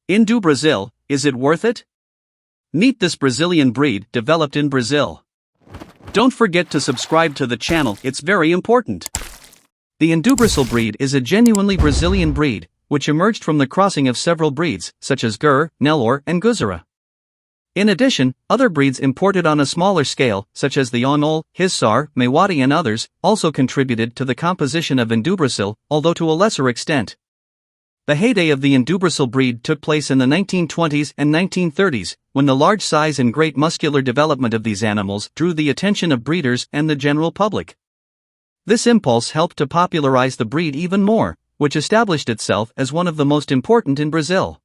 InduBrazil, is it worth it? Meet this Brazilian breed developed in Brazil. Don't forget to subscribe to the channel, it's very important. The INDUBRASIL breed is a genuinely Brazilian breed, which emerged from the crossing of several breeds, such as Gur, Nelore, and Guzara. In addition, other breeds imported on a smaller scale, such as the Onol, Hissar, Mewati and others, also contributed to the composition of INDUBRASIL, although to a lesser extent. The heyday of the INDUBRASIL breed took place in the 1920s and 1930s, when the large size and great muscular development of these animals drew the attention of breeders and the general public. This impulse helped to popularize the breed even more, which established itself as one of the most important in Brazil.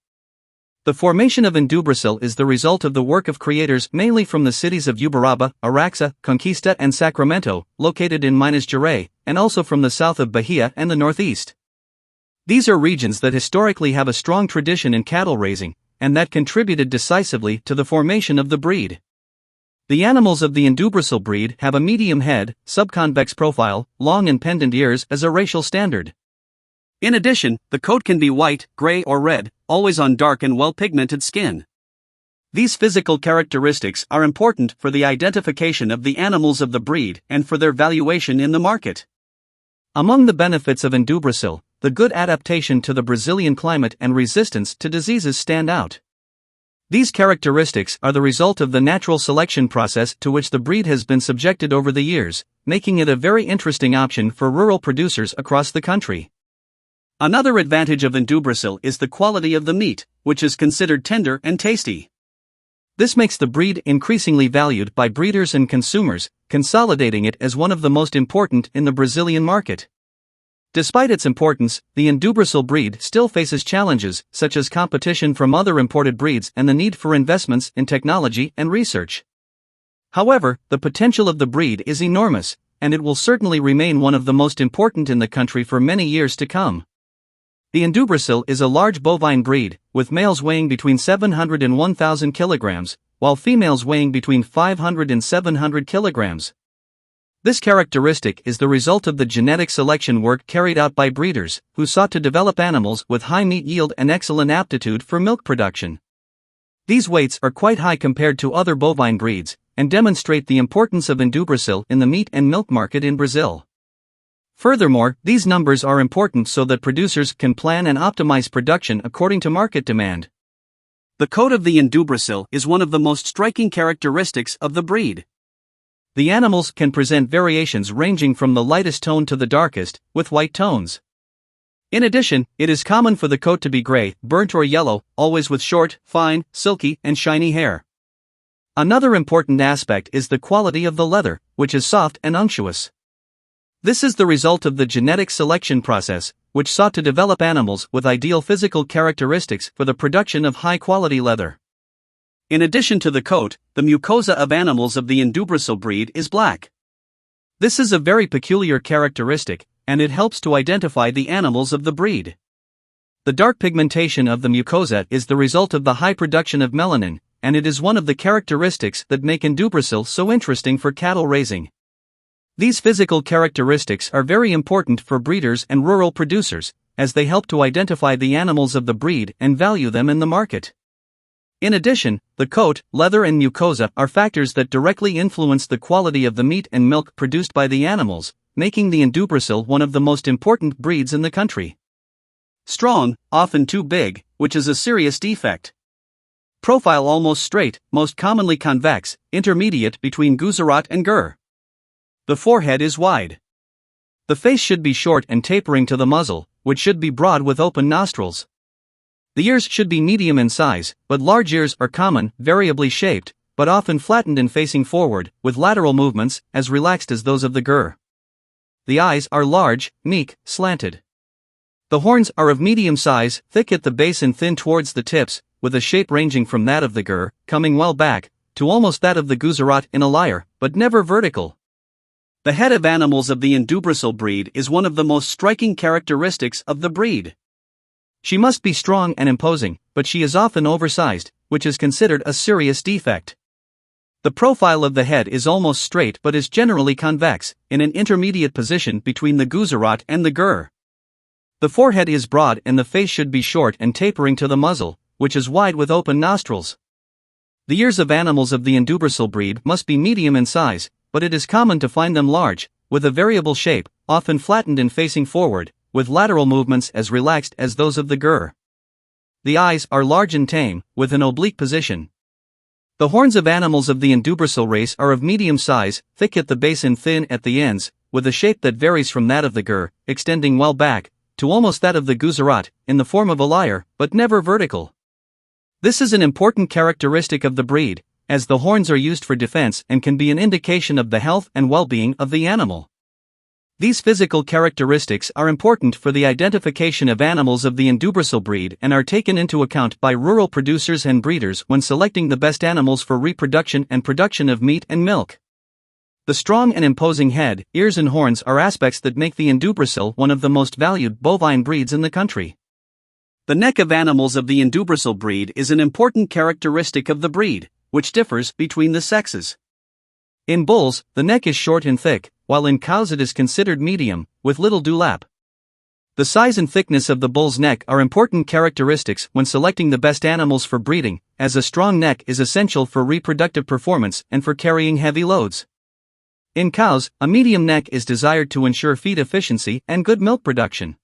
The formation of INDUBRASIL is the result of the work of creators mainly from the cities of Uberaba, Araxá, Conquista and Sacramento, located in Minas Gerais, and also from the south of Bahia and the northeast. These are regions that historically have a strong tradition in cattle raising, and that contributed decisively to the formation of the breed. The animals of the INDUBRASIL breed have a medium head, subconvex profile, long and pendant ears as a racial standard. In addition, the coat can be white, gray or red, always on dark and well-pigmented skin. These physical characteristics are important for the identification of the animals of the breed and for their valuation in the market. Among the benefits of INDUBRASIL, the good adaptation to the Brazilian climate and resistance to diseases stand out. These characteristics are the result of the natural selection process to which the breed has been subjected over the years, making it a very interesting option for rural producers across the country. Another advantage of INDUBRASIL is the quality of the meat, which is considered tender and tasty. This makes the breed increasingly valued by breeders and consumers, consolidating it as one of the most important in the Brazilian market. Despite its importance, the INDUBRASIL breed still faces challenges, such as competition from other imported breeds and the need for investments in technology and research. However, the potential of the breed is enormous, and it will certainly remain one of the most important in the country for many years to come. The INDUBRASIL is a large bovine breed, with males weighing between 700 and 1,000 kilograms, while females weighing between 500 and 700 kilograms. This characteristic is the result of the genetic selection work carried out by breeders, who sought to develop animals with high meat yield and excellent aptitude for milk production. These weights are quite high compared to other bovine breeds, and demonstrate the importance of INDUBRASIL in the meat and milk market in Brazil. Furthermore, these numbers are important so that producers can plan and optimize production according to market demand. The coat of the INDUBRASIL is one of the most striking characteristics of the breed. The animals can present variations ranging from the lightest tone to the darkest, with white tones. In addition, it is common for the coat to be gray, burnt or yellow, always with short, fine, silky, and shiny hair. Another important aspect is the quality of the leather, which is soft and unctuous. This is the result of the genetic selection process, which sought to develop animals with ideal physical characteristics for the production of high-quality leather. In addition to the coat, the mucosa of animals of the INDUBRASIL breed is black. This is a very peculiar characteristic, and it helps to identify the animals of the breed. The dark pigmentation of the mucosa is the result of the high production of melanin, and it is one of the characteristics that make INDUBRASIL so interesting for cattle raising. These physical characteristics are very important for breeders and rural producers, as they help to identify the animals of the breed and value them in the market. In addition, the coat, leather and mucosa are factors that directly influence the quality of the meat and milk produced by the animals, making the INDUBRASIL one of the most important breeds in the country. Strong, often too big, which is a serious defect. Profile almost straight, most commonly convex, intermediate between Gujarat and Gur. The forehead is wide. The face should be short and tapering to the muzzle, which should be broad with open nostrils. The ears should be medium in size, but large ears are common, variably shaped, but often flattened and facing forward, with lateral movements as relaxed as those of the Gur. The eyes are large, meek, slanted. The horns are of medium size, thick at the base and thin towards the tips, with a shape ranging from that of the Gur, coming well back, to almost that of the Gujarat in a lyre, but never vertical. The head of animals of the INDUBRASIL breed is one of the most striking characteristics of the breed. She must be strong and imposing, but she is often oversized, which is considered a serious defect. The profile of the head is almost straight but is generally convex, in an intermediate position between the Gujarat and the Gur. The forehead is broad and the face should be short and tapering to the muzzle, which is wide with open nostrils. The ears of animals of the INDUBRASIL breed must be medium in size, but it is common to find them large, with a variable shape, often flattened and facing forward, with lateral movements as relaxed as those of the gur. The eyes are large and tame, with an oblique position. The horns of animals of the INDUBRASIL race are of medium size, thick at the base and thin at the ends, with a shape that varies from that of the gur, extending well back, to almost that of the Gujarat, in the form of a lyre, but never vertical. This is an important characteristic of the breed, as the horns are used for defense and can be an indication of the health and well-being of the animal. These physical characteristics are important for the identification of animals of the INDUBRASIL breed and are taken into account by rural producers and breeders when selecting the best animals for reproduction and production of meat and milk. The strong and imposing head, ears and horns are aspects that make the INDUBRASIL one of the most valued bovine breeds in the country. The neck of animals of the INDUBRASIL breed is an important characteristic of the breed, which differs between the sexes. In bulls, the neck is short and thick, while in cows it is considered medium, with little dewlap. The size and thickness of the bull's neck are important characteristics when selecting the best animals for breeding, as a strong neck is essential for reproductive performance and for carrying heavy loads. In cows, a medium neck is desired to ensure feed efficiency and good milk production.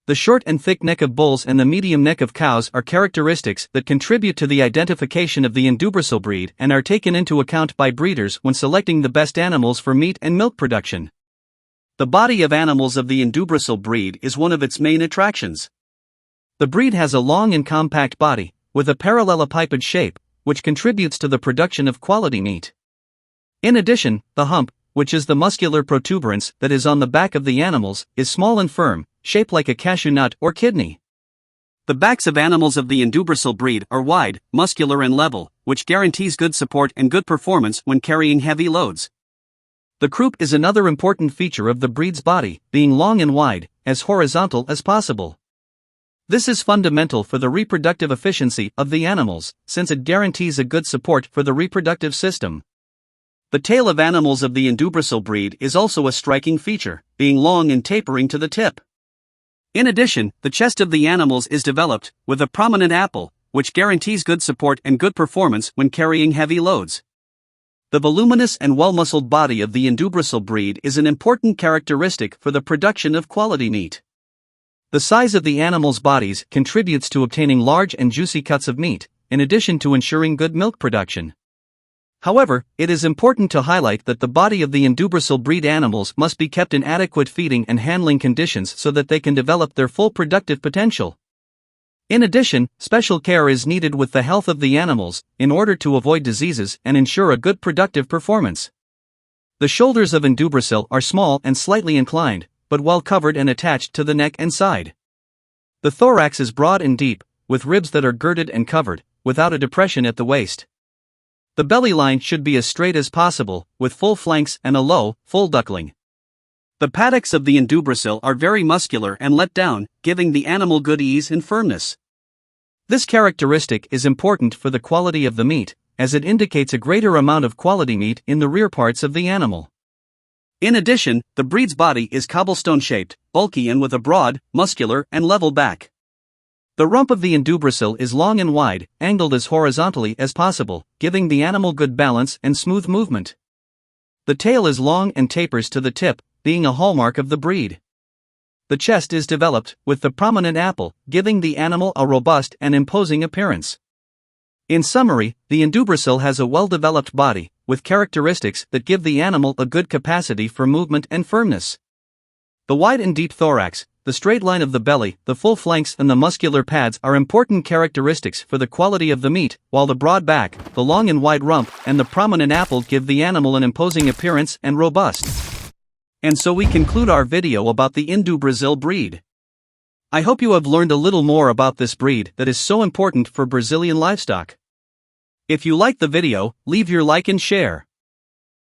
The short and thick neck of bulls and the medium neck of cows are characteristics that contribute to the identification of the INDUBRASIL breed and are taken into account by breeders when selecting the best animals for meat and milk production. The body of animals of the INDUBRASIL breed is one of its main attractions. The breed has a long and compact body, with a parallelepiped shape, which contributes to the production of quality meat. In addition, the hump, which is the muscular protuberance that is on the back of the animals, is small and firm, shaped like a cashew nut or kidney. The backs of animals of the INDUBRASIL breed are wide, muscular and level, which guarantees good support and good performance when carrying heavy loads. The croup is another important feature of the breed's body, being long and wide, as horizontal as possible. This is fundamental for the reproductive efficiency of the animals, since it guarantees a good support for the reproductive system. The tail of animals of the INDUBRASIL breed is also a striking feature, being long and tapering to the tip. In addition, the chest of the animals is developed, with a prominent apple, which guarantees good support and good performance when carrying heavy loads. The voluminous and well-muscled body of the INDUBRASIL breed is an important characteristic for the production of quality meat. The size of the animals' bodies contributes to obtaining large and juicy cuts of meat, in addition to ensuring good milk production. However, it is important to highlight that the body of the INDUBRASIL breed animals must be kept in adequate feeding and handling conditions so that they can develop their full productive potential. In addition, special care is needed with the health of the animals, in order to avoid diseases and ensure a good productive performance. The shoulders of INDUBRASIL are small and slightly inclined, but well covered and attached to the neck and side. The thorax is broad and deep, with ribs that are girded and covered, without a depression at the waist. The belly line should be as straight as possible, with full flanks and a low, full duckling. The paddocks of the INDUBRASIL are very muscular and let down, giving the animal good ease and firmness. This characteristic is important for the quality of the meat, as it indicates a greater amount of quality meat in the rear parts of the animal. In addition, the breed's body is cobblestone-shaped, bulky and with a broad, muscular and level back. The rump of the INDUBRASIL is long and wide, angled as horizontally as possible, giving the animal good balance and smooth movement. The tail is long and tapers to the tip, being a hallmark of the breed. The chest is developed, with the prominent apple, giving the animal a robust and imposing appearance. In summary, the INDUBRASIL has a well-developed body, with characteristics that give the animal a good capacity for movement and firmness. The wide and deep thorax, the straight line of the belly, the full flanks and the muscular pads are important characteristics for the quality of the meat, while the broad back, the long and wide rump, and the prominent apple give the animal an imposing appearance and robust. And so we conclude our video about the INDUBRASIL breed. I hope you have learned a little more about this breed that is so important for Brazilian livestock. If you liked the video, leave your like and share.